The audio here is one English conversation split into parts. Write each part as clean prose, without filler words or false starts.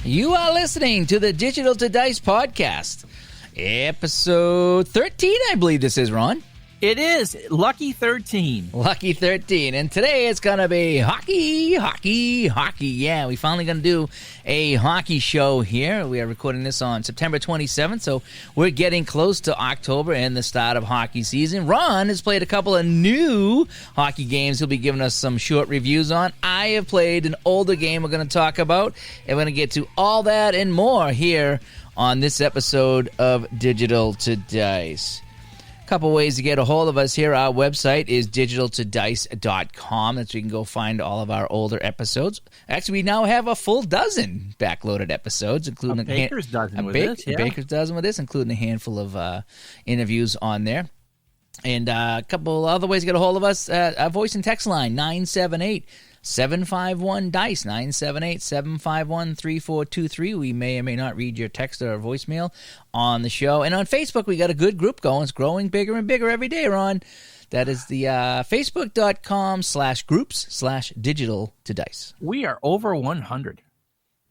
You are listening to the Digital to Dice podcast, episode 13, I believe this is, Ron. It is. Lucky 13. Lucky 13. And today it's going to be hockey. Yeah, we finally going to do a hockey show here. We are recording this on September 27th, so we're getting close to October and the start of hockey season. Ron has played a couple of new hockey games he'll be giving us some short reviews on. I have played an older game we're going to talk about, and we're going to get to all that and more here on this episode of Digital to Dice. Couple ways to get a hold of us here. Our website is digitaltodice.com. That's where you can go find all of our older episodes. Actually, we now have a full dozen backloaded episodes, including a baker's dozen with this. A baker's dozen with this, including a handful of interviews on there. And a couple other ways to get a hold of us. Our voice and text line, 978-751-DICE, 978-751-3423. We may or may not read your text or voicemail on the show. And on Facebook, we got a good group going. It's growing bigger and bigger every day, Ron. That is the facebook.com/groups/digital to dice. We are over 100.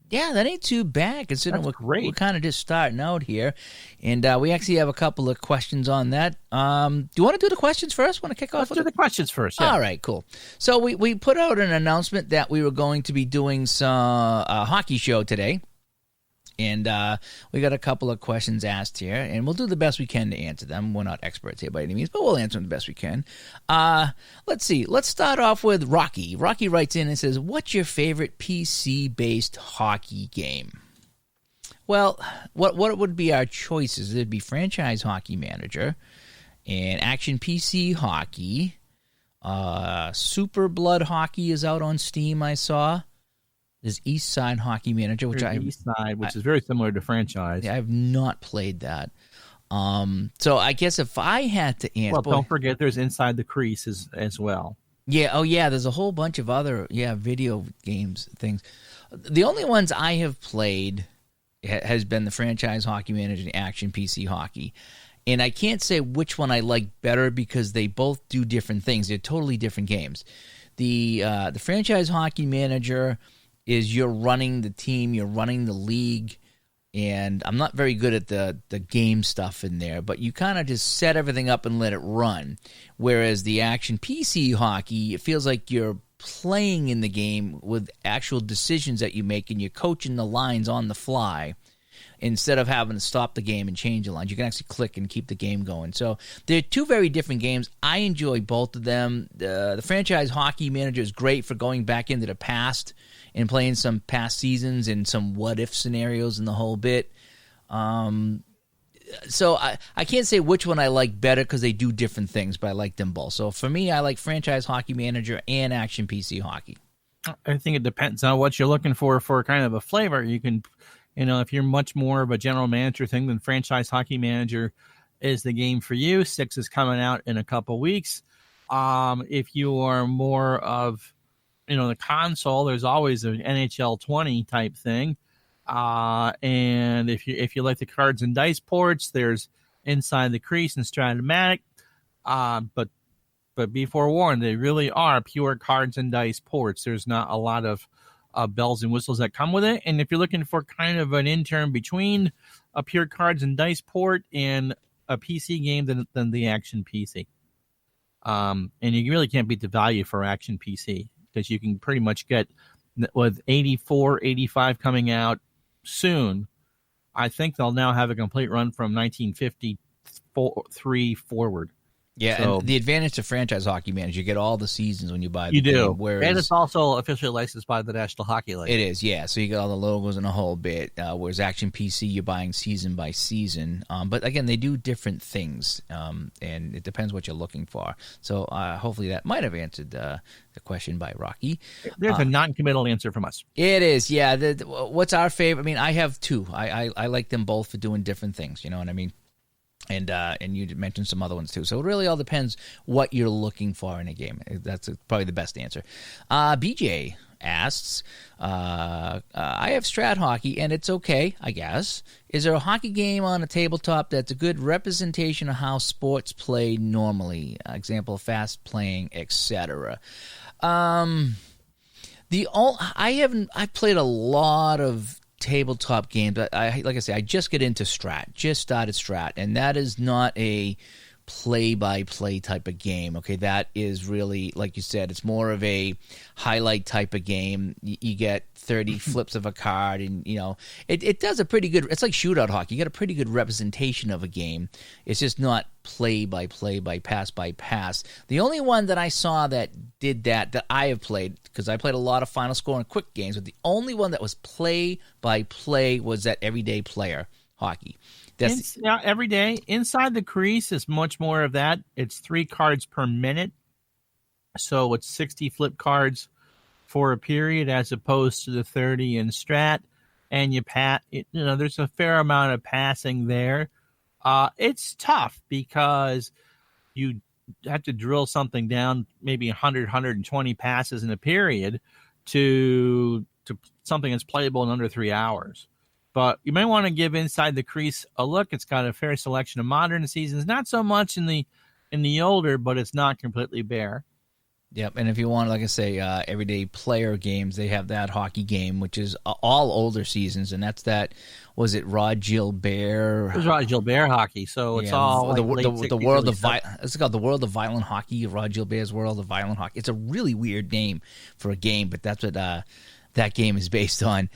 Yeah, that ain't too bad considering we're kind of just starting out here. And we actually have a couple of questions on that. Do you want to do the questions first? Want to kick off? Let's do the questions first. Yeah. All right, cool. So we put out an announcement that we were going to be doing some hockey show today. And we got a couple of questions asked here, and we'll do the best we can to answer them. We're not experts here by any means, but we'll answer them the best we can. Let's see. Let's start off with Rocky. Rocky writes in and says, what's your favorite PC-based hockey game? Well, what would be our choices? It'd be Franchise Hockey Manager and Action PC Hockey. Super Blood Hockey is out on Steam, I saw. There's East Side Hockey Manager, which is very similar to Franchise. Yeah, I've not played that. So I guess if I had to answer, don't forget there's Inside the Crease as well. Yeah, oh yeah, there's a whole bunch of other video games things. The only ones I have played has been the Franchise Hockey Manager and Action PC Hockey. And I can't say which one I like better because they both do different things. They're totally different games. The Franchise Hockey Manager is you're running the team, you're running the league, and I'm not very good at the game stuff in there, but you kind of just set everything up and let it run. Whereas the Action PC Hockey, it feels like you're playing in the game with actual decisions that you make, and you're coaching the lines on the fly instead of having to stop the game and change the lines. You can actually click and keep the game going. So they're two very different games. I enjoy both of them. The Franchise Hockey Manager is great for going back into the past and playing some past seasons and some what-if scenarios and the whole bit. So I can't say which one I like better because they do different things, but I like them both. So for me, I like Franchise Hockey Manager and Action PC Hockey. I think it depends on what you're looking for kind of a flavor. You can, if you're much more of a general manager thing, then Franchise Hockey Manager is the game for you. 6 is coming out in a couple weeks. If you are more of the console, there's always an NHL 20 type thing. And if you like the cards and dice ports, there's Inside the Crease and Stratomatic. But be forewarned, they really are pure cards and dice ports. There's not a lot of bells and whistles that come with it. And if you're looking for kind of an intern between a pure cards and dice port and a PC game, then the Action PC. And you really can't beat the value for Action PC, because you can pretty much get, with 84, 85 coming out soon, I think they'll now have a complete run from 1953 forward. Yeah, so, and the advantage to Franchise Hockey Manager, you get all the seasons when you buy the game. You do. And it's also officially licensed by the National Hockey League. It is, yeah. So you get all the logos and a whole bit, whereas Action PC, you're buying season by season. But again, they do different things, and it depends what you're looking for. So hopefully that might have answered the question by Rocky. There's a non-committal answer from us. It is, yeah. What's our favorite? I mean, I have two. I like them both for doing different things, you know what I mean? And you mentioned some other ones too. So it really all depends what you're looking for in a game. That's probably the best answer. BJ asks, I have Strat Hockey, and it's okay, I guess. Is there a hockey game on a tabletop that's a good representation of how sports play normally? Example, fast playing, etc. I've played a lot of tabletop games, I like I say, I just get into Strat. Just started Strat, and that is not a play-by-play type of game. Okay, that is really, like you said, it's more of a highlight type of game. You get 30 flips of a card, and it does a pretty good. It's like shootout hockey. You get a pretty good representation of a game. It's just not play-by-play, by pass. The only one that I saw that did that I have played, because I played a lot of Final Score and quick games, but the only one that was play-by-play was that Everyday Player hockey. Every day. Inside the Crease is much more of that. It's 3 cards per minute. So it's 60 flip cards for a period as opposed to the 30 in Strat. And there's a fair amount of passing there. It's tough because you have to drill something down, maybe 100, 120 passes in a period to something that's playable in under 3 hours. But you may want to give Inside the Crease a look. It's got a fair selection of modern seasons, not so much in the older, but it's not completely bare. Yep, and if you want, like I say, Everyday Player games, they have that hockey game, which is all older seasons, and that's that. Was it Rod Gilbert? It was Rod Gilbert hockey, so it's all the world of it's called the World of Violent Hockey. Rod Gilbert's World of Violent Hockey. It's a really weird name for a game, but that's what that game is based on.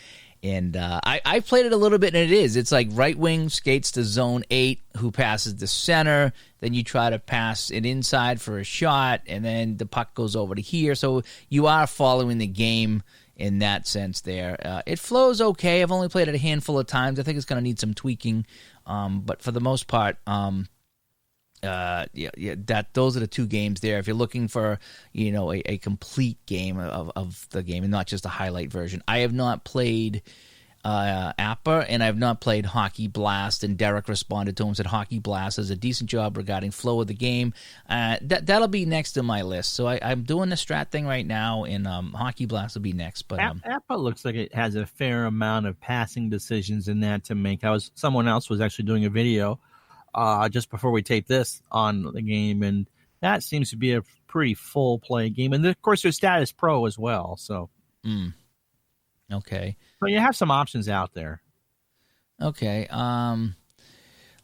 And I played it a little bit, and it's like right wing skates to zone 8, who passes the center. Then you try to pass it inside for a shot, and then the puck goes over to here. So you are following the game in that sense there. It flows okay. I've only played it a handful of times. I think it's going to need some tweaking. But for the most part, those are the 2 games there. If you're looking for, a complete game of the game and not just a highlight version. I have not played APA, and I have not played Hockey Blast, and Derek responded to him and said Hockey Blast does a decent job regarding flow of the game. That'll be next on my list. So I'm doing the Strat thing right now, and Hockey Blast will be next. But APA looks like it has a fair amount of passing decisions in that to make. Someone else was actually doing a video just before we tape this on the game, and that seems to be a pretty full play game. And of course, there's Status Pro as well. So, okay. So you have some options out there. Okay.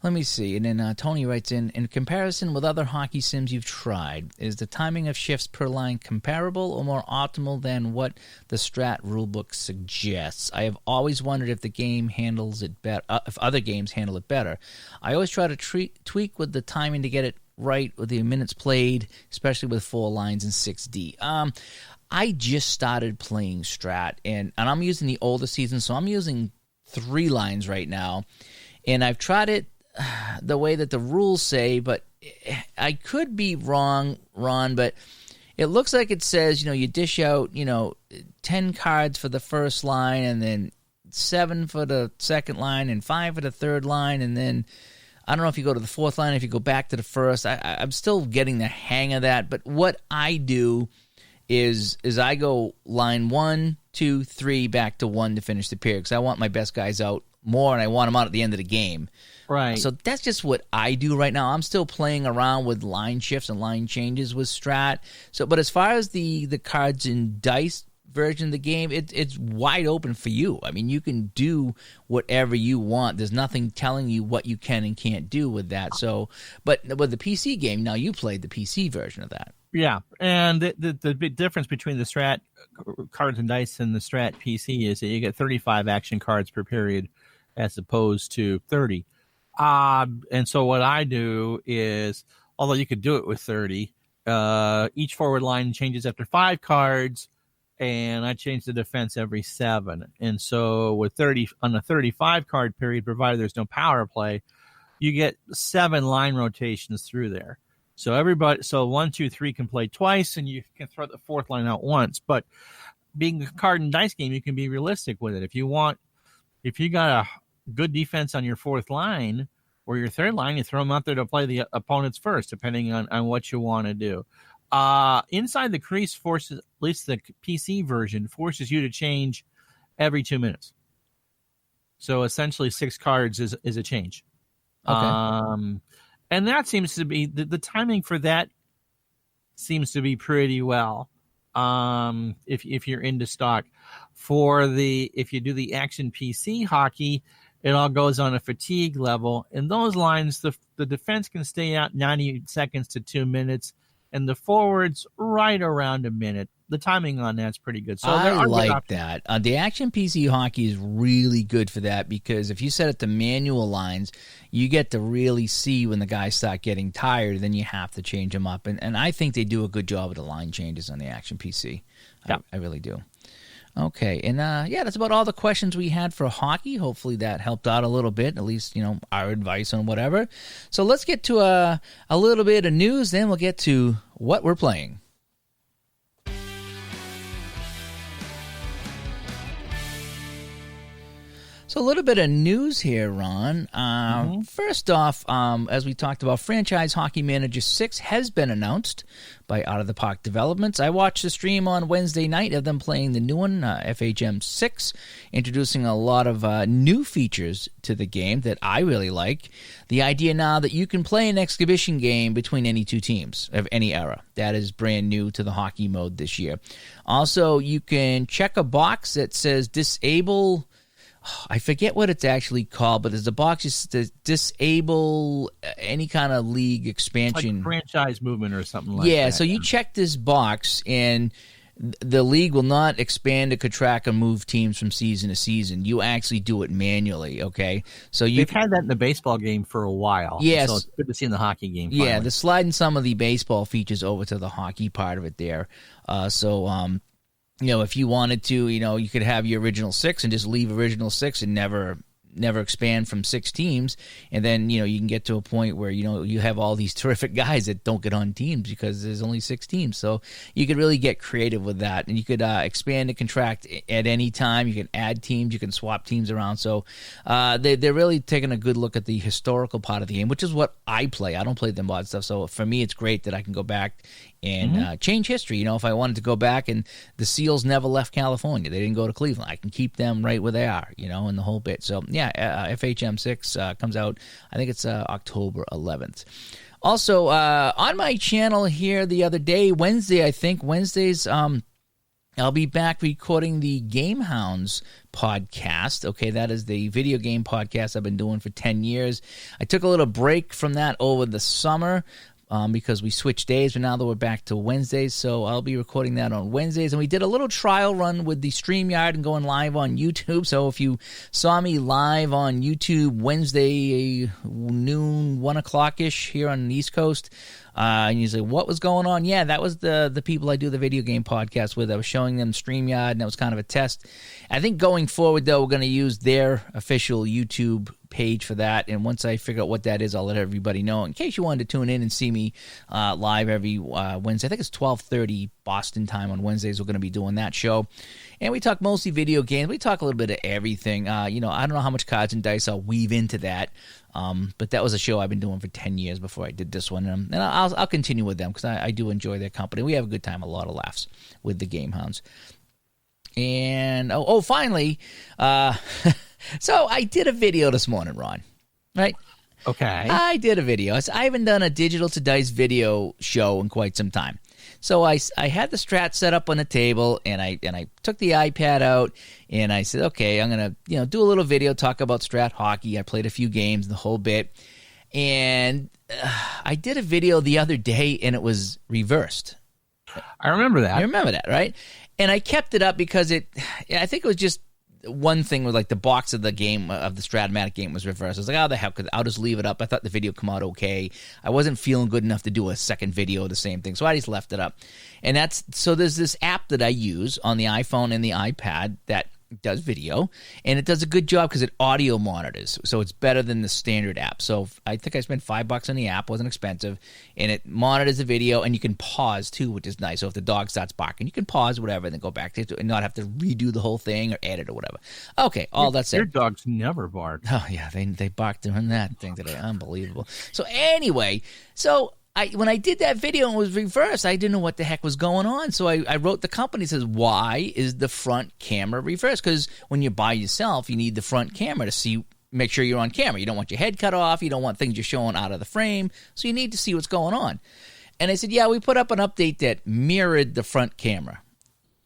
Let me see. And then Tony writes in comparison with other hockey sims you've tried, is the timing of shifts per line comparable or more optimal than what the Strat rulebook suggests? I have always wondered if the game handles it better, if other games handle it better. I always try to tweak with the timing to get it right with the minutes played, especially with 4 lines and 6D. I just started playing Strat, and I'm using the older season, so I'm using 3 lines right now. And I've tried it the way that the rules say, but I could be wrong, Ron, but it looks like it says, you dish out, 10 cards for the first line, and then 7 for the second line, and 5 for the third line, and then I don't know if you go to the fourth line, if you go back to the first. I'm still getting the hang of that, but what I do is I go line 1, 2, 3 back to 1 to finish the period, because I want my best guys out more, and I want them out at the end of the game. Right. So that's just what I do right now. I'm still playing around with line shifts and line changes with Strat. So, but as far as the cards and dice version of the game, it's wide open for you. I mean, you can do whatever you want. There's nothing telling you what you can and can't do with that. So, but with the PC game, now you played the PC version of that. Yeah, and the big difference between the Strat cards and dice and the Strat PC is that you get 35 action cards per period as opposed to 30. And so what I do is, although you could do it with 30, each forward line changes after 5 cards, and I change the defense every 7. And so with 30 on a 35 card period, provided there's no power play, you get 7 line rotations through there. So 1, 2, 3 can play twice, and you can throw the fourth line out once. But being a card and dice game, you can be realistic with it. If you got a good defense on your fourth line or your third line, you throw them out there to play the opponents first, depending on what you want to do. Inside the Crease forces, at least the PC version, forces you to change every 2 minutes. So essentially 6 cards is a change. Okay. And that seems to be, the timing for that seems to be pretty well. if you're into stock. If you do the Action PC hockey, it all goes on a fatigue level. In those lines, the defense can stay out 90 seconds to 2 minutes, and the forwards right around a minute. The timing on that's pretty good. So I like that. The Action PC hockey is really good for that, because if you set it to manual lines, you get to really see when the guys start getting tired, then you have to change them up. And I think they do a good job of the line changes on the Action PC. Yeah. I really do. Okay, and that's about all the questions we had for hockey. Hopefully that helped out a little bit, at least, our advice on whatever. So let's get to a little bit of news, then we'll get to what we're playing. So a little bit of news here, Ron. First off, as we talked about, Franchise Hockey Manager 6 has been announced by Out of the Park Developments. I watched the stream on Wednesday night of them playing the new one, FHM 6, introducing a lot of new features to the game that I really like. The idea now that you can play an exhibition game between any two teams of any era. That is brand new to the hockey mode this year. Also, you can check a box that says disable... I forget what it's actually called, but there's a box to disable any kind of league expansion. Like franchise movement or something like that. Yeah, so you check this box, and the league will not expand or contract or move teams from season to season. You actually do it manually, okay? So they've had that in the baseball game for a while. Yes. So it's good to see in the hockey game finally. Yeah, they're sliding some of the baseball features over to the hockey part of it there. If you wanted to, you could have your original 6 and just leave original 6 and never expand from 6 teams. And then, you can get to a point where, you have all these terrific guys that don't get on teams because there's only 6 teams. So you could really get creative with that. And you could expand and contract at any time. You can add teams. You can swap teams around. So they're really taking a good look at the historical part of the game, which is what I play. I don't play the mod stuff. So for me, it's great that I can go back and change history. If I wanted to go back and the Seals never left California, they didn't go to Cleveland, I can keep them right where they are, and the whole bit. So, FHM 6 comes out, I think it's October 11th. Also, on my channel here the other day, Wednesdays, I'll be back recording the Game Hounds podcast. Okay, that is the video game podcast I've been doing for 10 years. I took a little break from that over the summer, because we switched days, but now that we're back to Wednesdays, so I'll be recording that on Wednesdays. And we did a little trial run with the StreamYard and going live on YouTube. So if you saw me live on YouTube Wednesday noon, 1 o'clock-ish here on the East Coast, and you say, what was going on? Yeah, that was the people I do the video game podcast with. I was showing them StreamYard, and that was kind of a test. I think going forward, though, we're going to use their official YouTube page for that, and once I figure out what that is, I'll let everybody know. In case you wanted to tune in and see me live every Wednesday, I think it's 12:30 Boston time on Wednesdays, we're going to be doing that show. And we talk mostly video games. We talk a little bit of everything. I don't know how much cards and dice I'll weave into that. But that was a show I've been doing for 10 years before I did this one. And I'll continue with them because I do enjoy their company. We have a good time, a lot of laughs with the Game Hounds. And, finally, so I did a video this morning, Ron, right? Okay. I did a video. I haven't done a Digital to Dice video show in quite some time. So I had the Strat set up on the table, and I took the iPad out, and I said, okay, I'm going to do a little video, talk about Strat hockey. I played a few games, the whole bit. And I did a video the other day, and it was reversed. I remember that. You remember that, right? And I kept it up because I think it was just one thing with like the box of the game, of the Strat-O-Matic game, was reversed. I was like, oh, the hell, I'll just leave it up. I thought the video would come out okay. I wasn't feeling good enough to do a second video of the same thing, so I just left it up. And so there's this app that I use on the iPhone and the iPad that does video, and it does a good job because it audio monitors, so it's better than the standard app. So I think I spent $5 on the app, wasn't expensive, and it monitors the video, and you can pause too, which is nice. So if the dog starts barking, you can pause whatever and then go back to it and not have to redo the whole thing or edit or whatever. Okay, that's it. Your dogs never bark. Oh yeah, they barked during that thing today. Unbelievable. So anyway, when I did that video and it was reversed, I didn't know what the heck was going on. So I wrote the company, says, why is the front camera reversed? Because when you're by yourself, you need the front camera to make sure you're on camera. You don't want your head cut off. You don't want things you're showing out of the frame. So you need to see what's going on. And I said, yeah, we put up an update that mirrored the front camera.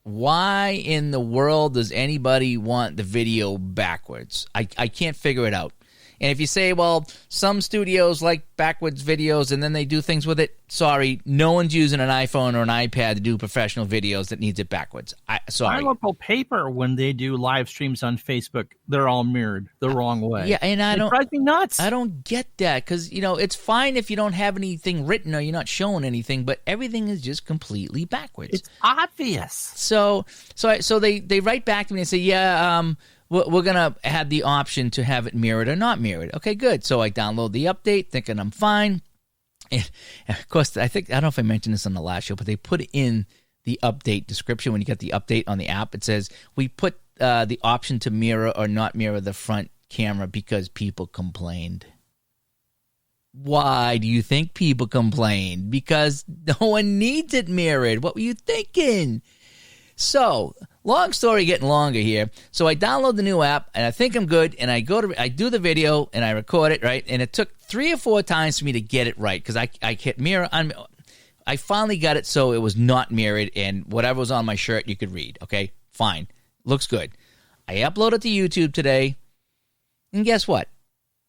Why in the world does anybody want the video backwards? I can't figure it out. And if you say, well, some studios like backwards videos and then they do things with it, sorry, no one's using an iPhone or an iPad to do professional videos that needs it backwards. Sorry. My local paper, when they do live streams on Facebook, they're all mirrored the wrong way. Yeah, and it drives me nuts. I don't get that because, it's fine if you don't have anything written or you're not showing anything, but everything is just completely backwards. It's obvious. So they write back to me and say, yeah, we're going to have the option to have it mirrored or not mirrored. Okay, good. So I download the update thinking I'm fine. And of course, I don't know if I mentioned this on the last show, but they put in the update description when you get the update on the app. It says, we put the option to mirror or not mirror the front camera because people complained. Why do you think people complained? Because no one needs it mirrored. What were you thinking? So, long story getting longer here. So I download the new app, and I think I'm good, and I do the video, and I record it, right? And it took 3 or 4 times for me to get it right, because I hit mirror. I finally got it so it was not mirrored, and whatever was on my shirt, you could read. Okay, fine. Looks good. I uploaded to YouTube today, and guess what?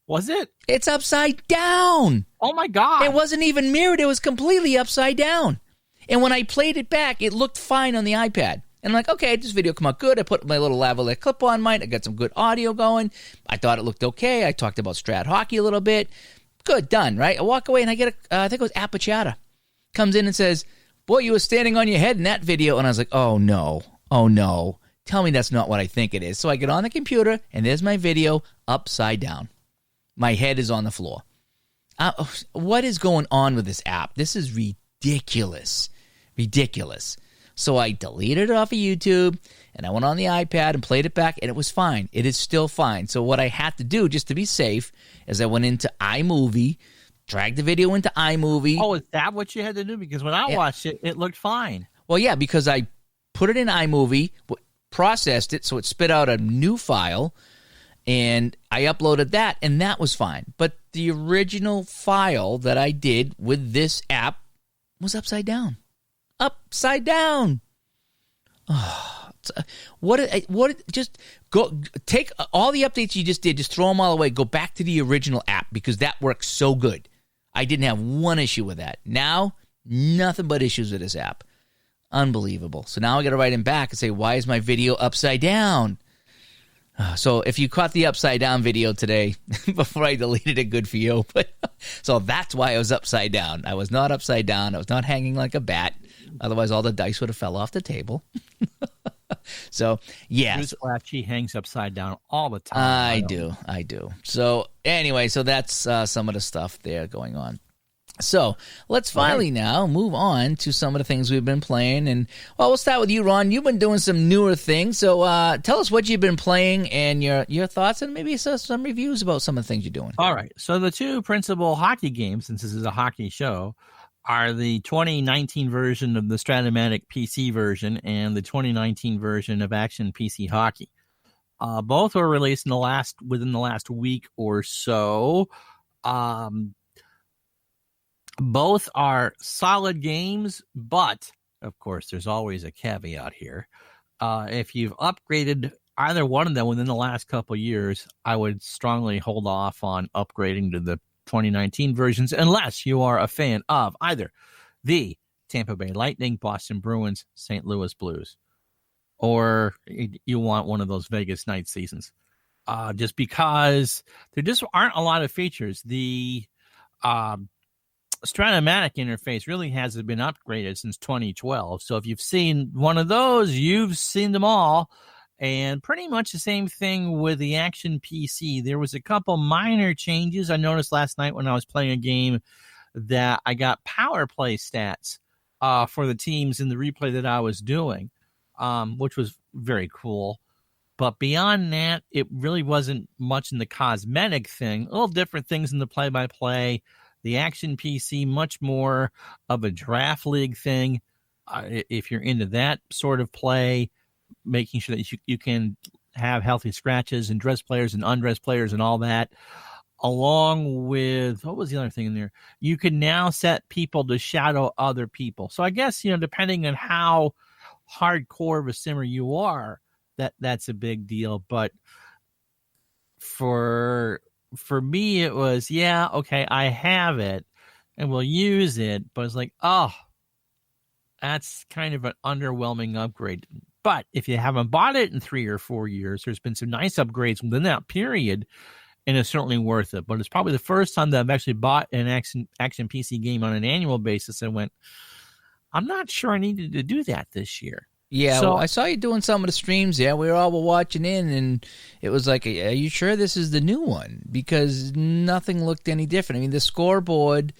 Was it? It's upside down. Oh, my God. It wasn't even mirrored. It was completely upside down. And when I played it back, it looked fine on the iPad. And I'm like, okay, this video come out good. I put my little lavalier clip on mine. I got some good audio going. I thought it looked okay. I talked about Strat Hockey a little bit. Good, done, right? I walk away and I get I think it was Apachata. Comes in and says, boy, you were standing on your head in that video. And I was like, oh, no. Tell me that's not what I think it is. So I get on the computer, and there's my video upside down. My head is on the floor. What is going on with this app? This is ridiculous. So I deleted it off of YouTube, and I went on the iPad and played it back, and it was fine. It is still fine. So what I had to do, just to be safe, is I went into iMovie, dragged the video into iMovie. Oh, is that what you had to do? Because when I watched it, it looked fine. Well, yeah, because I put it in iMovie, processed it, so it spit out a new file, and I uploaded that, and that was fine. But the original file that I did with this app was upside down. Upside down. Oh, just go take all the updates you just did, just throw them all away, go back to the original app, because that works so good. I didn't have one issue with that. Now, nothing but issues with this app. Unbelievable. So now I got to write him back and say, why is my video upside down? So if you caught the upside down video today before I deleted it, good for you. But so that's why I was upside down. I was not upside down. I was not hanging like a bat. Otherwise, all the dice would have fell off the table. So, yeah. She hangs upside down all the time. I do. So anyway, so that's some of the stuff there going on. So let's finally now move on to some of the things we've been playing. And, well, we'll start with you, Ron. You've been doing some newer things. So tell us what you've been playing and your thoughts, and maybe some reviews about some of the things you're doing. All right. So the two principal hockey games, since this is a hockey show, are the 2019 version of the Stratomatic PC version and the 2019 version of Action PC Hockey. Both were released within the last week or so. Both are solid games, but, of course, there's always a caveat here. If you've upgraded either one of them within the last couple of years, I would strongly hold off on upgrading to the 2019 versions unless you are a fan of either the Tampa Bay Lightning, Boston Bruins, St. Louis Blues, or you want one of those Vegas Knights seasons. Just because there just aren't a lot of features. The Stratomatic interface really hasn't been upgraded since 2012. So if you've seen one of those, you've seen them all. And pretty much the same thing with the Action PC. There was a couple minor changes I noticed last night when I was playing a game that I got power play stats for the teams in the replay that I was doing, which was very cool. But beyond that, it really wasn't much in the cosmetic thing. Little different things in the play-by-play. The Action PC, much more of a draft league thing. If you're into that sort of play, making sure that you can have healthy scratches and dress players and undressed players and all that, along with, what was the other thing in there? You can now set people to shadow other people. So I guess, depending on how hardcore of a simmer you are, that's a big deal. But for me, it was, yeah, okay, I have it and we'll use it, but it's like, oh, that's kind of an underwhelming upgrade. But if you haven't bought it in 3 or 4 years, there's been some nice upgrades within that period, and it's certainly worth it. But it's probably the first time that I've actually bought an action PC game on an annual basis and went, I'm not sure I needed to do that this year. Yeah, so, well, I saw you doing some of the streams. Yeah, we were all watching in, and it was like, are you sure this is the new one? Because nothing looked any different. I mean, the scoreboard,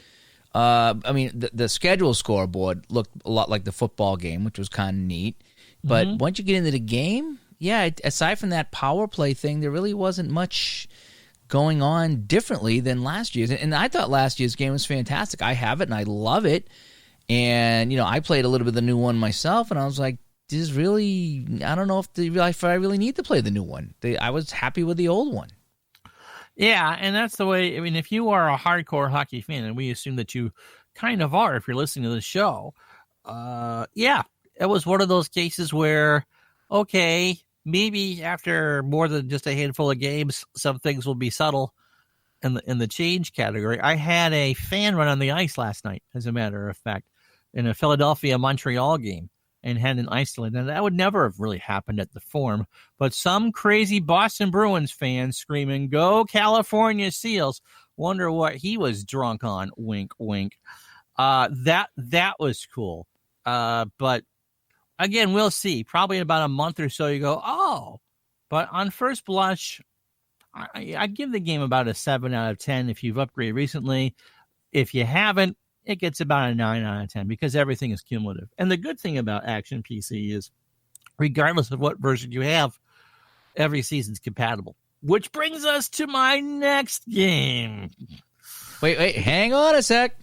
the schedule scoreboard looked a lot like the football game, which was kind of neat. But once you get into the game, yeah, aside from that power play thing, there really wasn't much going on differently than last year's. And I thought last year's game was fantastic. I have it, and I love it. And, I played a little bit of the new one myself, and I was like, this is really, I don't know if I really need to play the new one. I was happy with the old one. Yeah, and that's the way, I mean, if you are a hardcore hockey fan, and we assume that you kind of are if you're listening to the show, yeah, it was one of those cases where, okay, maybe after more than just a handful of games, some things will be subtle in the change category. I had a fan run on the ice last night, as a matter of fact, in a Philadelphia-Montreal game, and had an ice delay. Now, that would never have really happened at the Forum, but some crazy Boston Bruins fan screaming, "Go California Seals!" Wonder what he was drunk on. Wink, wink. That was cool. But again, we'll see. Probably in about a month or so, you go, oh. But on first blush, I'd give the game about a 7 out of 10 if you've upgraded recently. If you haven't, it gets about a 9 out of 10 because everything is cumulative. And the good thing about Action PC is, regardless of what version you have, every season's compatible. Which brings us to my next game. Wait, hang on a sec.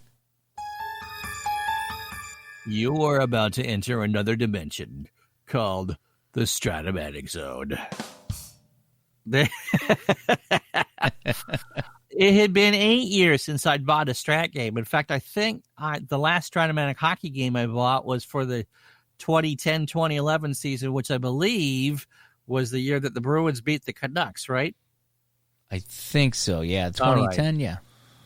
You are about to enter another dimension called the Stratomatic Zone. It had been 8 years since I'd bought a Strat game. In fact, I think the last Stratomatic hockey game I bought was for the 2010-2011 season, which I believe was the year that the Bruins beat the Canucks, right? I think so, yeah. 2010, right. Yeah.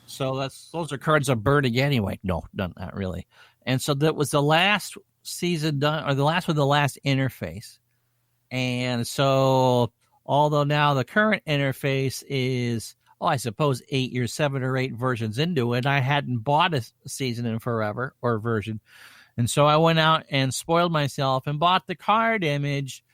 So those are cards I'm burning anyway. No, not really. And so that was the last season done, or the last with the last interface. And so, although now the current interface is, I suppose 7 or 8 versions into it, I hadn't bought a season in forever or version. And so I went out and spoiled myself and bought the card image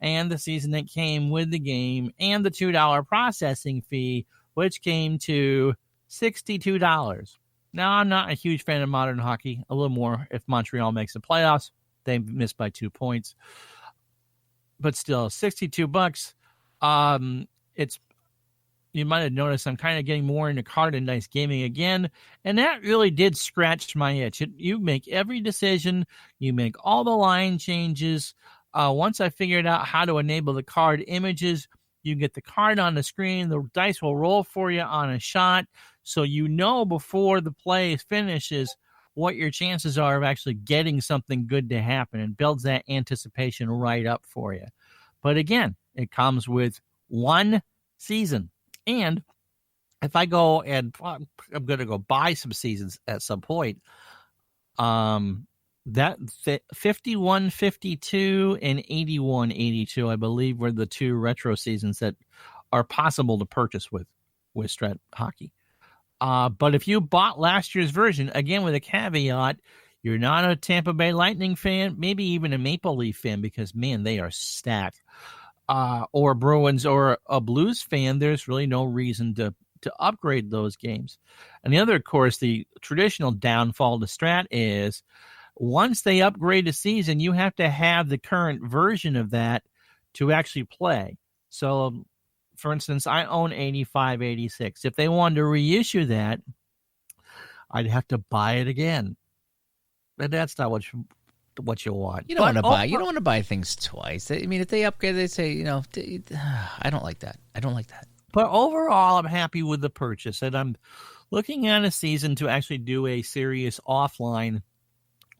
and the season that came with the game and the $2 processing fee, which came to $62. Now, I'm not a huge fan of modern hockey. A little more if Montreal makes the playoffs. They missed by 2 points. But still, $62. It's, you might have noticed I'm kind of getting more into card and dice gaming again, and that really did scratch my itch. You make every decision. You make all the line changes. Once I figured out how to enable the card images, you get the card on the screen. The dice will roll for you on a shot, so you know before the play finishes what your chances are of actually getting something good to happen, and builds that anticipation right up for you. But again, it comes with one season. And if I go and I'm going to go buy some seasons at some point, that 51, 52, and 81, 82, I believe, were the 2 retro seasons that are possible to purchase with Strat Hockey. But if you bought last year's version, again with a caveat, you're not a Tampa Bay Lightning fan, maybe even a Maple Leaf fan, because, man, they are stacked. Or Bruins or a Blues fan, there's really no reason to upgrade those games. And the other, of course, the traditional downfall to Strat is once they upgrade a season, you have to have the current version of that to actually play. So, for instance, I own 85, 86. If they wanted to reissue that, I'd have to buy it again. But that's not what you want. You don't want to buy things twice. I mean, if they upgrade, they say, I don't like that. But overall, I'm happy with the purchase, and I'm looking at a season to actually do a serious offline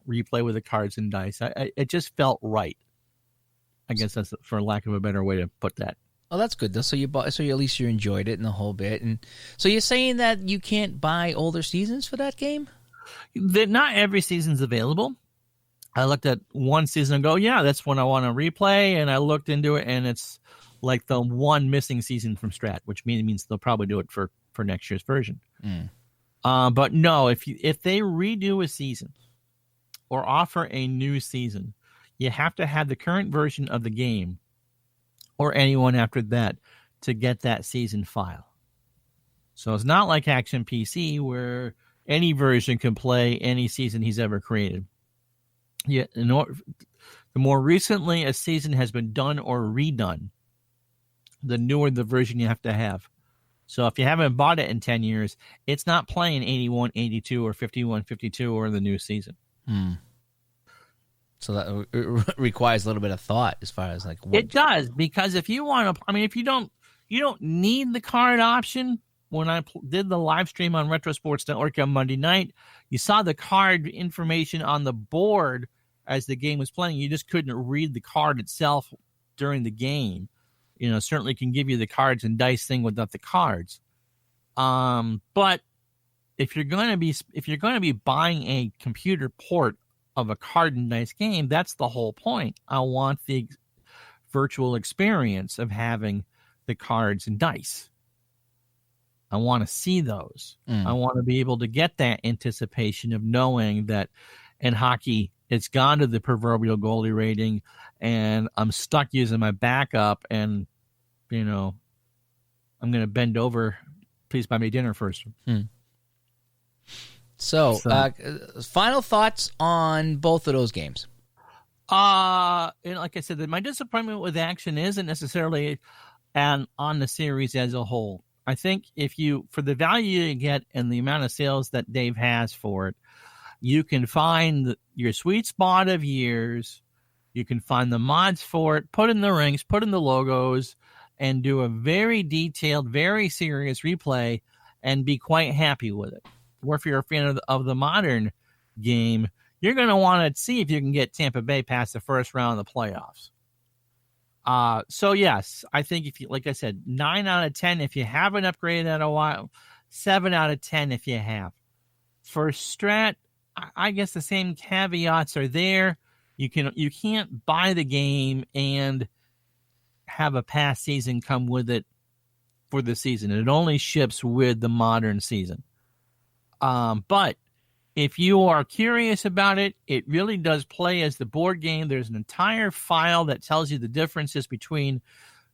replay with the cards and dice. It just felt right. I guess that's for lack of a better way to put that. Oh, that's good though. So at least you enjoyed it in the whole bit. And so you're saying that you can't buy older seasons for that game? Not every season's available. I looked at one season and go, yeah, that's when I want to replay. And I looked into it, and it's like the one missing season from Strat, which means they'll probably do it for next year's version. But no, if they redo a season or offer a new season, you have to have the current version of the game or anyone after that to get that season file. So it's not like Action PC where any version can play any season he's ever created. Yeah, the more recently a season has been done or redone, the newer the version you have to have. So if you haven't bought it in 10 years, it's not playing 81, 82, or 51, 52, or the new season. So that requires a little bit of thought as far as like what... It does, because if you want to, I mean, if you don't need the card option. When I did the live stream on Retro Sports Network on Monday night, you saw the card information on the board as the game was playing. You just couldn't read the card itself during the game. Certainly can give you the cards and dice thing without the cards. But if you're going to be buying a computer port of a card and dice game, that's the whole point. I want the virtual experience of having the cards and dice. I want to see those. I want to be able to get that anticipation of knowing that in hockey, it's gone to the proverbial goalie rating, and I'm stuck using my backup, and, I'm going to bend over. Please buy me dinner first. So, final thoughts on both of those games? And like I said, my disappointment with Action isn't necessarily on the series as a whole. I think for the value you get and the amount of sales that Dave has for it, you can find your sweet spot of years. You can find the mods for it, put in the rings, put in the logos, and do a very detailed, very serious replay and be quite happy with it. Or if you're a fan of the modern game, you're going to want to see if you can get Tampa Bay past the first round of the playoffs. So yes, I think like I said, 9 out of 10 if you haven't upgraded in a while, 7 out of 10 if you have. For Strat, I guess the same caveats are there. You can't buy the game and have a past season come with it for the season. It only ships with the modern season. But if you are curious about it, it really does play as the board game. There's an entire file that tells you the differences between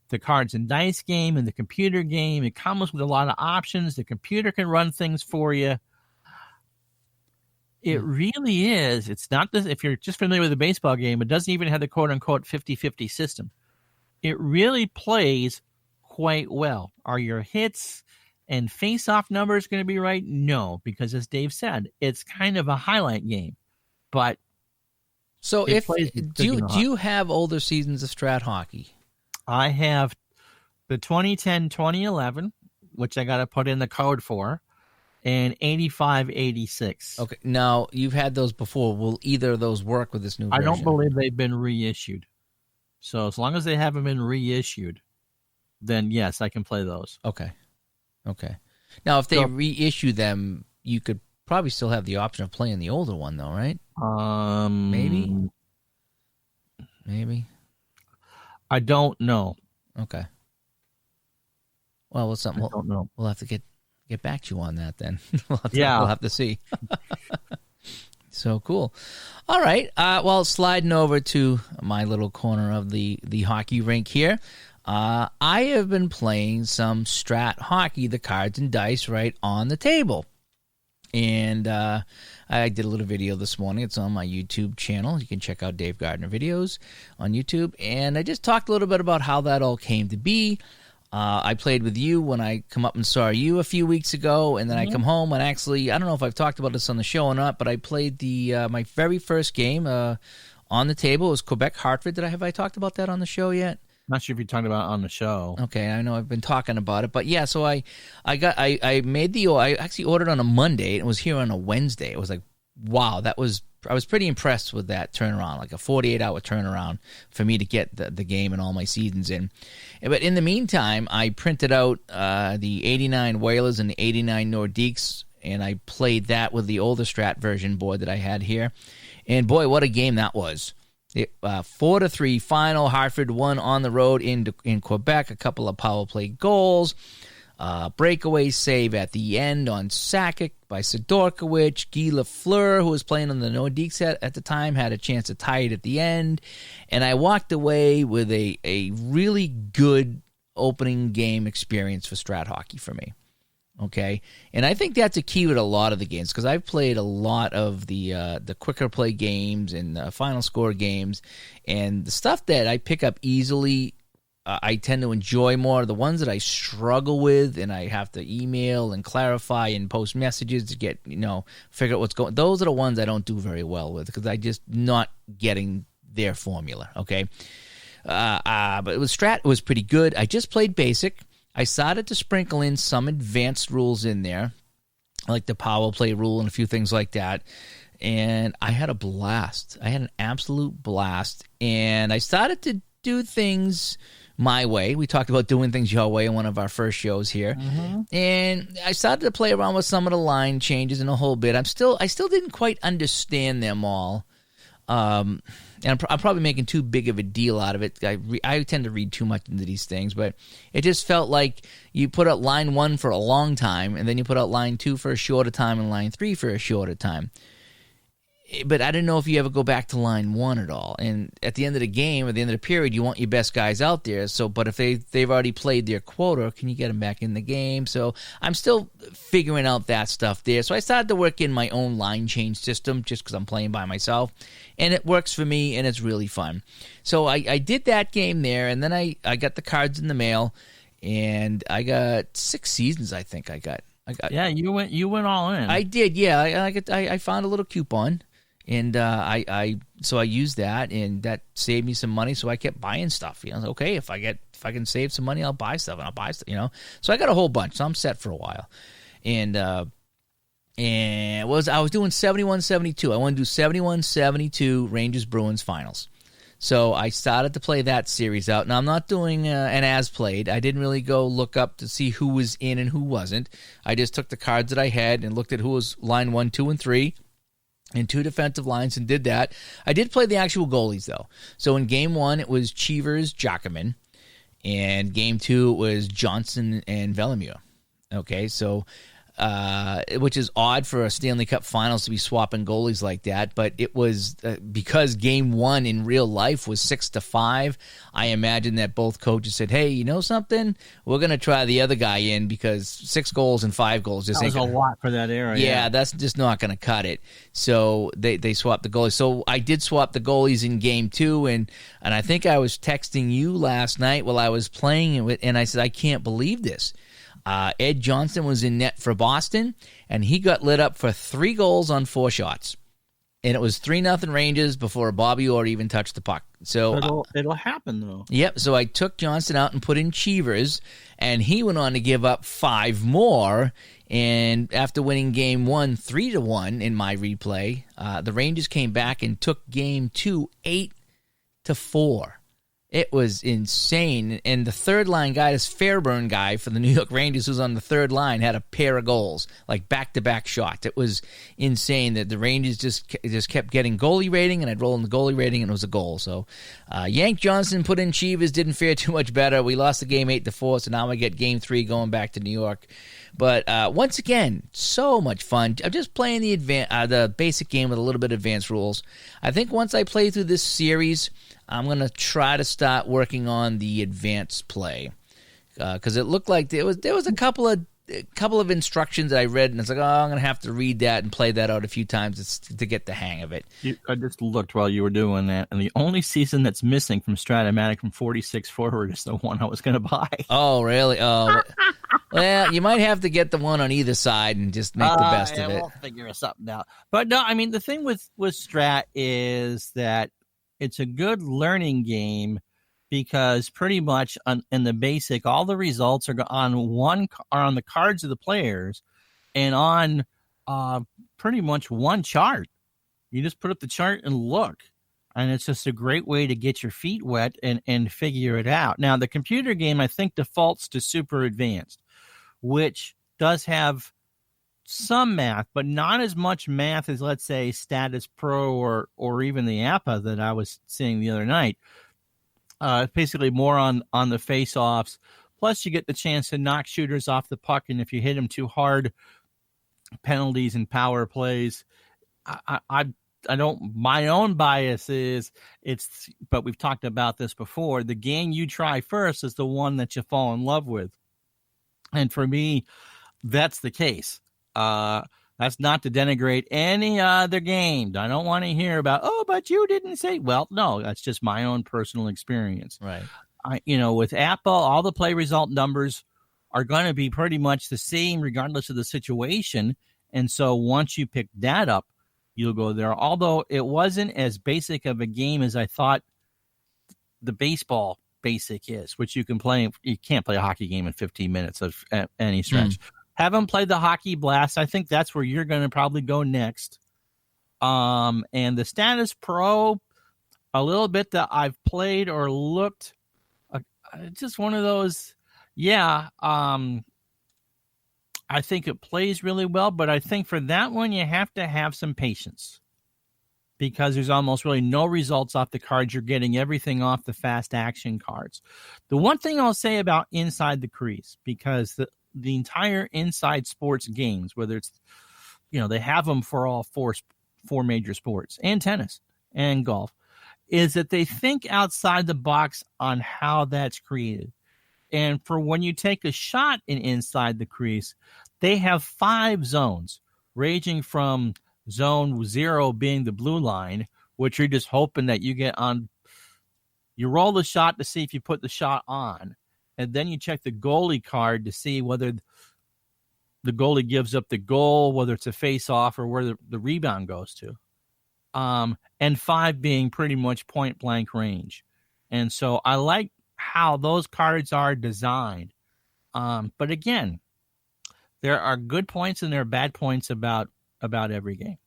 the cards and dice game and the computer game. It comes with a lot of options. The computer can run things for you. It really is. It's not this. If you're just familiar with the baseball game, it doesn't even have the quote-unquote 50-50 system. It really plays quite well. Are your hits and face-off numbers going to be right? No, because as Dave said, it's kind of a highlight game. But so do you have older seasons of Strat Hockey? I have the 2010-2011, which I got to put in the code for, and 85-86. Okay, now you've had those before. Will either of those work with this new version? I don't believe they've been reissued. So as long as they haven't been reissued, then yes, I can play those. Okay. Now, if they reissue them, you could probably still have the option of playing the older one, though, right? Maybe. I don't know. Okay. Well, what's something? I don't know. We'll have to get back to you on that then. We'll have to see. So cool. All right. Well, sliding over to my little corner of the hockey rink here. I have been playing some Strat Hockey, the cards and dice, right on the table. And I did a little video this morning. It's on my YouTube channel. You can check out Dave Gardner videos on YouTube. And I just talked a little bit about how that all came to be. I played with you when I come up and saw you a few weeks ago, and then I come home and actually, I don't know if I've talked about this on the show or not, but I played my very first game on the table. It was Quebec Hartford. Have I talked about that on the show yet? Not sure if you talked about it on the show. Okay, I know I've been talking about it, but yeah. So I actually ordered on a Monday. And it was here on a Wednesday. It was like, wow, that was was pretty impressed with that turnaround, like a 48-hour turnaround for me to get the game and all my seasons in. But in the meantime, I printed out the 89 Whalers and the 89 Nordiques, and I played that with the older Strat version board that I had here. And boy, what a game that was. 4-3 final. Hartford won on the road in Quebec. A couple of power play goals. Breakaway save at the end on Sakic by Sidorkiewicz. Guy Lafleur, who was playing on the Nordiques at the time, had a chance to tie it at the end. And I walked away with a really good opening game experience for Strat Hockey for me. Okay, and I think that's a key with a lot of the games, because I've played a lot of the quicker play games and the final score games, and the stuff that I pick up easily, I tend to enjoy more. The ones that I struggle with and I have to email and clarify and post messages to get, figure out what's going. Those are the ones I don't do very well with, because I just not getting their formula. Okay, but with Strat, it was pretty good. I just played basic. I started to sprinkle in some advanced rules in there, like the power play rule and a few things like that. And I had a blast. I had an absolute blast. And I started to do things my way. We talked about doing things your way in one of our first shows here. Mm-hmm. And I started to play around with some of the line changes in a whole bit. I still didn't quite understand them all. And I'm probably making too big of a deal out of it. I tend to read too much into these things, but it just felt like you put out line 1 for a long time, and then you put out line 2 for a shorter time, and line 3 for a shorter time. But I didn't know if you ever go back to line 1 at all. And at the end of the game, at the end of the period, you want your best guys out there. But if they've already played their quota, can you get them back in the game? So I'm still figuring out that stuff there. So I started to work in my own line change system just because I'm playing by myself. And it works for me, and it's really fun. So I did that game there, and then I got the cards in the mail, and I got 6 seasons, I think I got. Yeah, you went all in. I did, yeah. I found a little coupon. And I used that, and that saved me some money. So I kept buying stuff. Okay, if I can save some money, I'll buy stuff, and I'll buy stuff. So I got a whole bunch. So I'm set for a while. And I was doing 71-72. I want to do 71-72 Rangers Bruins finals. So I started to play that series out. Now I'm not doing an as played. I didn't really go look up to see who was in and who wasn't. I just took the cards that I had and looked at who was line 1, 2, and 3. And 2 defensive lines, and did that. I did play the actual goalies, though. So in Game 1, it was Cheevers, Jacquemin. And Game 2, it was Johnson and Velemure. Okay, so which is odd for a Stanley Cup Finals to be swapping goalies like that. But it was because Game 1 in real life was 6-5. I imagine that both coaches said, "Hey, you know something? We're going to try the other guy in, because 6 goals and 5 goals just ain't a lot for that era." Yeah, that's just not going to cut it. So they swapped the goalies. So I did swap the goalies in Game 2, and I think I was texting you last night while I was playing it, and I said, "I can't believe this." Ed Johnson was in net for Boston, and he got lit up for 3 goals on 4 shots. And it was 3-0 Rangers before Bobby Orr even touched the puck. So it'll happen, though. Yep, so I took Johnson out and put in Cheevers, and he went on to give up 5 more. And after winning Game 1 3-1 in my replay, the Rangers came back and took Game 2 8-4. It was insane. And the third line guy, this Fairburn guy for the New York Rangers, who's on the third line, had a pair of goals, like back-to-back shots. It was insane that the Rangers just kept getting goalie rating, and I'd roll in the goalie rating, and it was a goal. So Yank Johnson put in Cheevers, didn't fare too much better. We lost the game 8-4, so now we get Game 3 going back to New York. But once again, so much fun. I'm just playing the basic game with a little bit of advanced rules. I think once I play through this series, I'm going to try to start working on the advanced play, because it looked like there was a couple of instructions that I read, and it's like, I'm going to have to read that and play that out a few times to get the hang of it. I just looked while you were doing that, and the only season that's missing from Strat-O-Matic from 46 forward is the one I was going to buy. Oh, really? Oh, well, you might have to get the one on either side and just make the best of it. We'll figure something out. But no, I mean, the thing with Strat is that it's a good learning game, because pretty much in the basic, all the results are on the cards of the players, and on pretty much one chart. You just put up the chart and look. And it's just a great way to get your feet wet and figure it out. Now, the computer game, I think, defaults to super advanced, which does have some math, but not as much math as, let's say, Status Pro or even the APA that I was seeing the other night. Basically more on the face-offs. Plus, you get the chance to knock shooters off the puck, and if you hit them too hard, penalties and power plays. I don't. My own bias is but we've talked about this before. The game you try first is the one that you fall in love with, and for me, that's the case. That's not to denigrate any other game. I don't want to hear about, oh, but you didn't say. Well, no, that's just my own personal experience. Right. With Apple, all the play result numbers are going to be pretty much the same regardless of the situation. And so once you pick that up, you'll go there. Although it wasn't as basic of a game as I thought the baseball basic is, which you can play. You can't play a hockey game in 15 minutes of any stretch. Haven't played the Hockey Blast. I think that's where you're going to probably go next. And the Status Pro, a little bit that I've played or looked, just one of those. Yeah, I think it plays really well, but I think for that one you have to have some patience because there's almost really no results off the cards. You're getting everything off the fast action cards. The one thing I'll say about Inside the Crease, because the entire Inside Sports games, whether it's, they have them for all four major sports and tennis and golf, is that they think outside the box on how that's created. And for when you take a shot Inside the Crease, they have 5 zones, ranging from zone 0 being the blue line, which you're just hoping that you get on. You roll the shot to see if you put the shot on. And then you check the goalie card to see whether the goalie gives up the goal, whether it's a face-off or where the rebound goes to. And 5 being pretty much point-blank range. And so I like how those cards are designed. But again, there are good points and there are bad points about every game.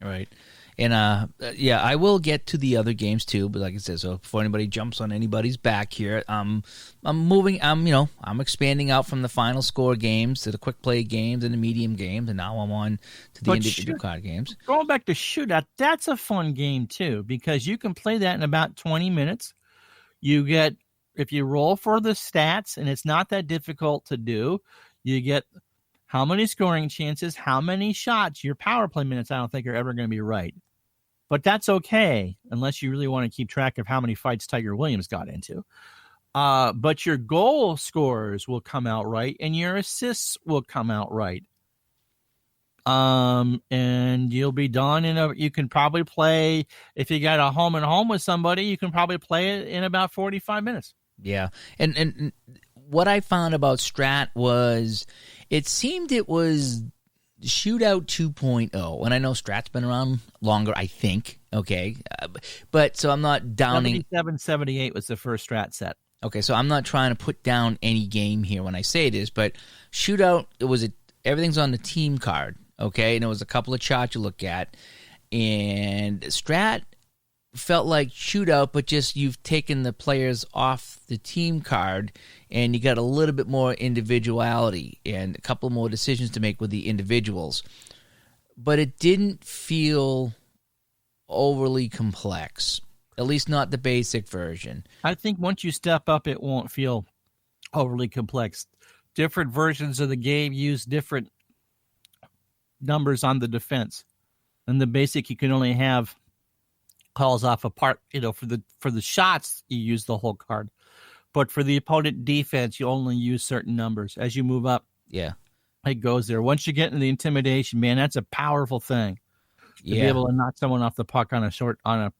Right. And I will get to the other games too, but like I said, so before anybody jumps on anybody's back here, I'm expanding out from the final score games to the quick play games and the medium games, and now I'm on to the individual card games. Going back to Shootout, that's a fun game too, because you can play that in about 20 minutes. You get, if you roll for the stats, and it's not that difficult to do, you get how many scoring chances, how many shots. Your power play minutes, I don't think, are ever going to be right. But that's okay, unless you really want to keep track of how many fights Tiger Williams got into. But your goal scores will come out right, and your assists will come out right. And you'll be done you can probably play, if you got a home and home with somebody, you can probably play it in about 45 minutes. Yeah. And what I found about Strat was it seemed it was Shootout 2.0. And I know Strat's been around longer, I think. Okay. But so I'm not downing. 77-78 was the first Strat set. Okay. So I'm not trying to put down any game here when I say this, but Shootout, everything's on the team card. Okay. And there was a couple of charts you look at. And Strat felt like Shootout, but just you've taken the players off the team card and you got a little bit more individuality and a couple more decisions to make with the individuals. But it didn't feel overly complex, at least not the basic version. I think once you step up, it won't feel overly complex. Different versions of the game use different numbers on the defense. And the basic, you can only have calls off a part, for the shots, you use the whole card. But for the opponent defense, you only use certain numbers. As you move up, yeah, it goes there. Once you get into the intimidation, man, that's a powerful thing. To be able to knock someone off the puck on a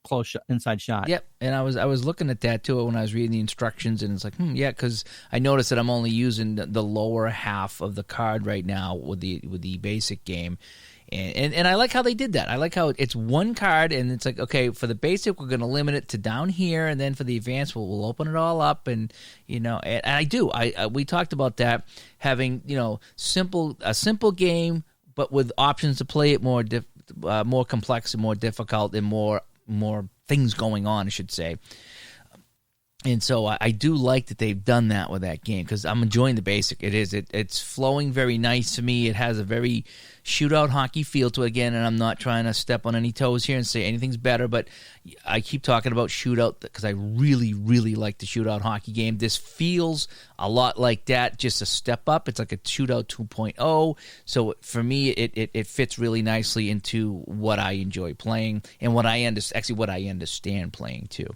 close inside shot. Yep, and I was looking at that too when I was reading the instructions, and it's like, because I noticed that I'm only using the lower half of the card right now with the basic game. And I like how they did that. I like how it's one card, and it's like, okay, for the basic, we're going to limit it to down here, and then for the advanced, we'll open it all up, and and I do. We talked about that, having a simple game, but with options to play it more more complex and more difficult and more things going on, I should say. And so I do like that they've done that with that game because I'm enjoying the basic. It's flowing very nice to me. It has a very shootout hockey feel to it again, and I'm not trying to step on any toes here and say anything's better, but I keep talking about shootout because I really, really like the shootout hockey game. This feels a lot like that, just a step up. It's like a shootout 2.0. So for me, it fits really nicely into what I enjoy playing and what I understand playing too.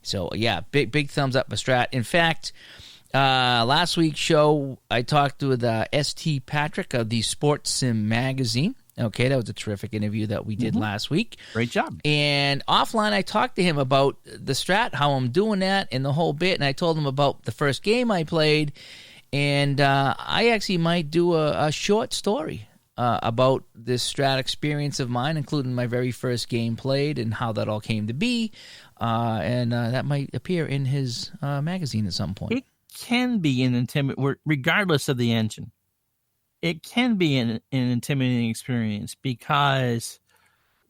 So, yeah, big thumbs up for Strat. In fact, last week's show, I talked with S.T. Patrick of the Sports Sim magazine. Okay, that was a terrific interview that we did last week. Great job. And offline, I talked to him about the Strat, how I'm doing that, and the whole bit. And I told him about the first game I played. And I actually might do a short story about this Strat experience of mine, including my very first game played and how that all came to be. And that might appear in his magazine at some point. It can be an intimidating, regardless of the engine. It can be an intimidating experience because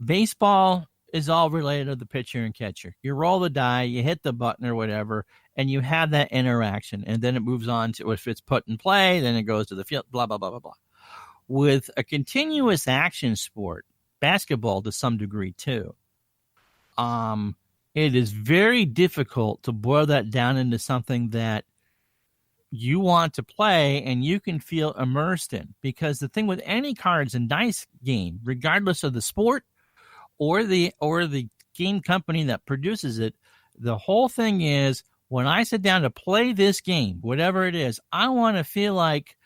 baseball is all related to the pitcher and catcher. You roll the die, you hit the button or whatever, and you have that interaction. And then it moves on to if it's put in play, then it goes to the field, blah, blah, blah, blah, blah. With a continuous action sport, basketball to some degree too, it is very difficult to boil that down into something that you want to play and you can feel immersed in. Because the thing with any cards and dice game, regardless of the sport or the game company that produces it, the whole thing is when I sit down to play this game, whatever it is, I want to feel like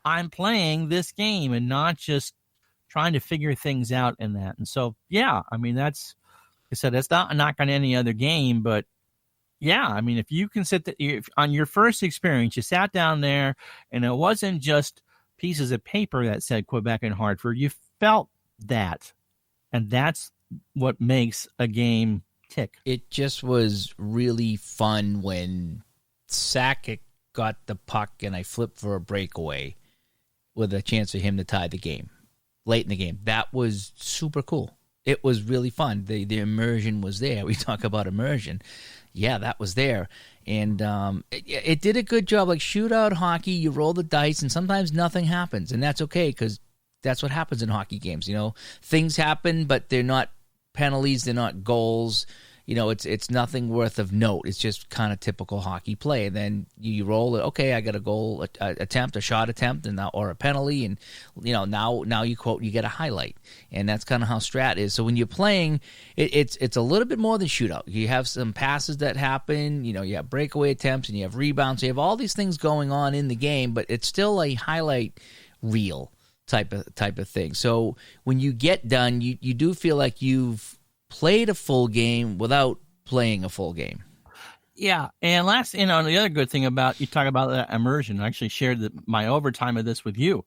I'm playing this game and not just trying to figure things out in that. And so, yeah, I mean, that's, like I said, that's not a knock on any other game, but yeah, I mean, if you can on your first experience, you sat down there and it wasn't just pieces of paper that said Quebec and Hartford, you felt that. And that's what makes a game tick. It just was really fun when Sakic got the puck and I flipped for a breakaway with a chance for him to tie the game late in the game. That was super cool. It was really fun. The immersion was there. We talk about immersion. Yeah, that was there. And it did a good job. Like shootout hockey, you roll the dice, and sometimes nothing happens. And that's okay because that's what happens in hockey games. You know, things happen, but they're not penalties. They're not goals. You know, it's nothing worth of note. It's just kind of typical hockey play. And then you roll it. Okay, I got a goal attempt, a shot attempt, and now or a penalty, and you know now you get a highlight, and that's kind of how Strat is. So when you're playing, it's a little bit more than shootout. You have some passes that happen. You know, you have breakaway attempts, and you have rebounds. So you have all these things going on in the game, but it's still a highlight reel type of thing. So when you get done, you do feel like you've played a full game without playing a full game. Yeah, and the other good thing about you talk about that immersion. I actually shared my overtime of this with you.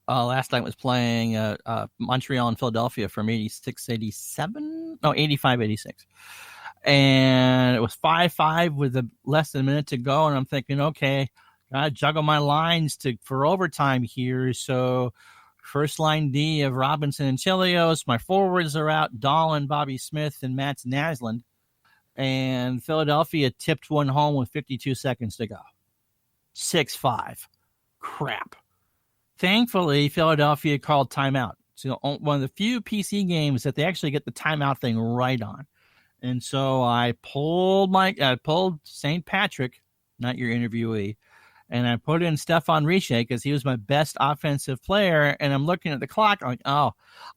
Last night was playing Montreal and Philadelphia from 85-86, and it was 5-5 with less than a minute to go. And I'm thinking, okay, gotta juggle my lines for overtime here. So first line D of Robinson and Chelios. My forwards are out, Dahlin, Bobby Smith, and Mats Naslund. And Philadelphia tipped one home with 52 seconds to go. 6-5. Crap. Thankfully, Philadelphia called timeout. So one of the few PC games that they actually get the timeout thing right on. And so I pulled St. Patrick, not your interviewee, and I put in Stefan Richer because he was my best offensive player. And I'm looking at the clock. I'm like, oh,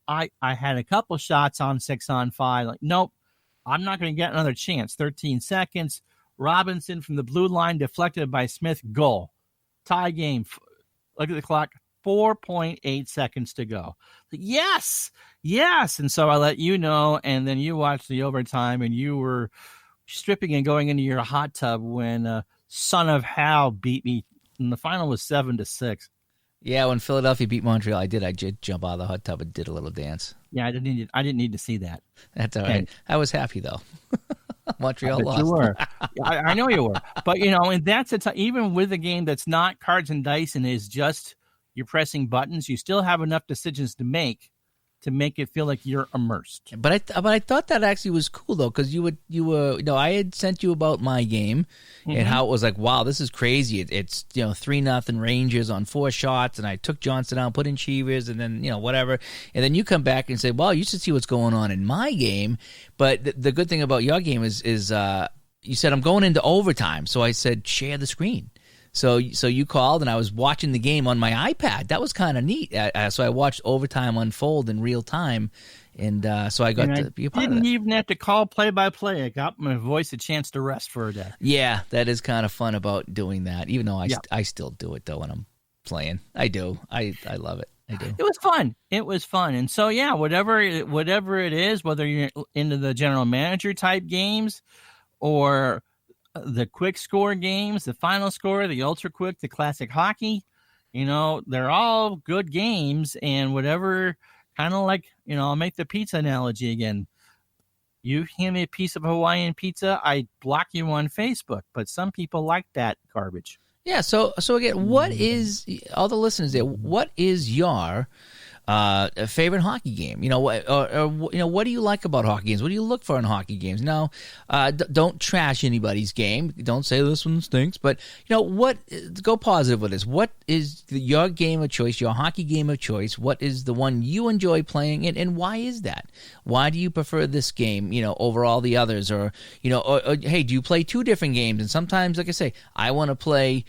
I had a couple shots on 6-on-5. Like, nope, I'm not going to get another chance. 13 seconds. Robinson from the blue line deflected by Smith. Goal. Tie game. Look at the clock. 4.8 seconds to go. Yes. And so I let you know. And then you watched the overtime and you were stripping and going into your hot tub when Son of Hal beat me, and the final was 7-6. Yeah, when Philadelphia beat Montreal, I did jump out of the hot tub and did a little dance. Yeah, I didn't need to see that. That's all right. I was happy though. Montreal lost. You were. I know you were. But and that's even with a game that's not cards and dice and is just you're pressing buttons, you still have enough decisions to make to make it feel like you're immersed. But I thought that actually was cool though, because I had sent you about my game and how it was like, wow, this is crazy. It's 3-0 Rangers on 4 shots, and I took Johnston out, put in Cheevers, and then whatever, and then you come back and say, well, you should see what's going on in my game. But the good thing about your game is you said I'm going into overtime, so I said share the screen. So you called, and I was watching the game on my iPad. That was kind of neat. So I watched overtime unfold in real time, and so I got to be a part of it. Didn't even have to call play-by-play. I got my voice a chance to rest for a day. Yeah, that is kind of fun about doing that, even though I still do it, though, when I'm playing. I do. I love it. I do. It was fun. And so, yeah, whatever it is, whether you're into the general manager type games or the quick score games, the final score, the ultra quick, the classic hockey, they're all good games. And whatever, kind of like, I'll make the pizza analogy again. You hand me a piece of Hawaiian pizza, I block you on Facebook. But some people like that garbage. Yeah. So again, what is, all the listeners there, what is your favorite hockey game? What do you like about hockey games? What do you look for in hockey games? Now, don't trash anybody's game. Don't say this one stinks. But what? Go positive with this. What is your game of choice? Your hockey game of choice? What is the one you enjoy playing, and why is that? Why do you prefer this game, over all the others? Or hey, do you play 2 different games? And sometimes, like I say, I want to play,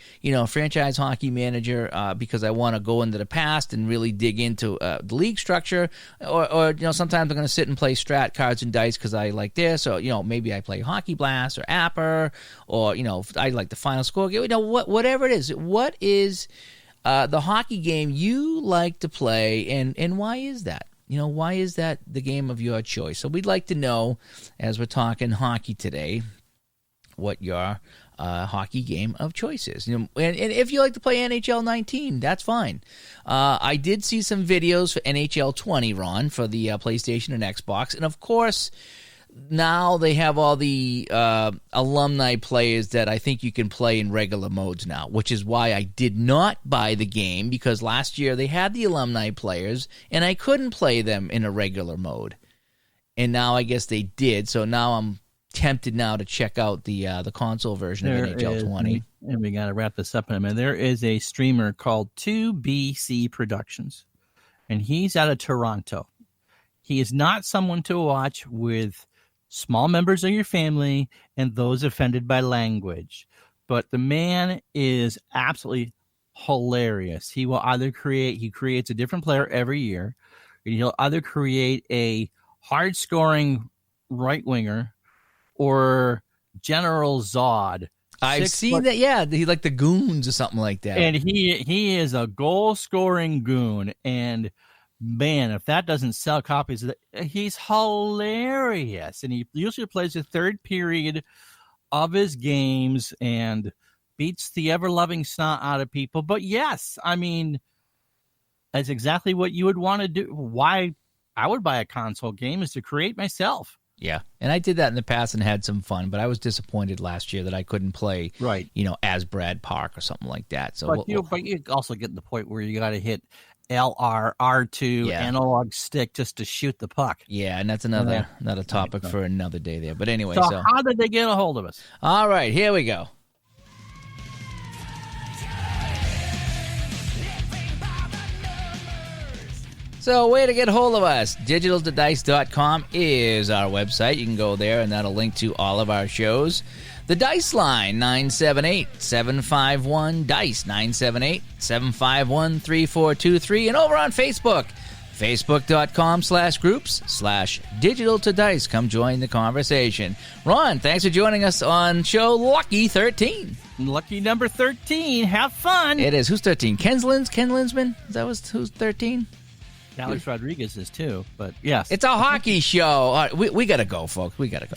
Franchise Hockey Manager because I want to go into the past and really dig into the league structure, or sometimes I'm going to sit and play strat cards and dice because I like this, or maybe I play Hockey Blast or Apper, or I like the final score game. Whatever it is, what is the hockey game you like to play, and why is that? Why is that the game of your choice? So we'd like to know, as we're talking hockey today, what your hockey game of choice is. And if you like to play NHL 19, that's fine. I did see some videos for NHL 20, Ron, for the PlayStation and Xbox. And of course, now they have all the alumni players that I think you can play in regular modes now, which is why I did not buy the game, because last year they had the alumni players and I couldn't play them in a regular mode. And now I guess they did. So now I'm tempted now to check out the console version of NHL 20. And we got to wrap this up in a minute. There is a streamer called 2BC Productions, and he's out of Toronto. He is not someone to watch with small members of your family and those offended by language, but the man is absolutely hilarious. He creates a different player every year, and he'll either create a hard scoring right winger or General Zod. I've seen that. Yeah, he like the goons or something like that. And he is a goal scoring goon. And man, if that doesn't sell copies, he's hilarious. And he usually plays the third period of his games and beats the ever loving snot out of people. But yes, I mean, that's exactly what you would want to do. Why I would buy a console game is to create myself. Yeah, and I did that in the past and had some fun, but I was disappointed last year that I couldn't play, as Brad Park or something like that. So, but you also get to the point where you got to hit LR, R2, analog stick just to shoot the puck. Yeah, and that's another topic for another day there. But anyway, so how did they get a hold of us? All right, here we go. So, way to get a hold of us. DigitalToDice.com is our website. You can go there, and that'll link to all of our shows. The Dice Line, 978-751-DICE, 978-751-3423. And over on Facebook, Facebook.com/groups/DigitalToDice. Come join the conversation. Ron, thanks for joining us on show Lucky 13. Lucky number 13. Have fun. It is. Who's 13? Ken Linsman? Is that who's 13? Alex Rodriguez is too, but yes. It's a hockey show. All right, we got to go, folks. We got to go.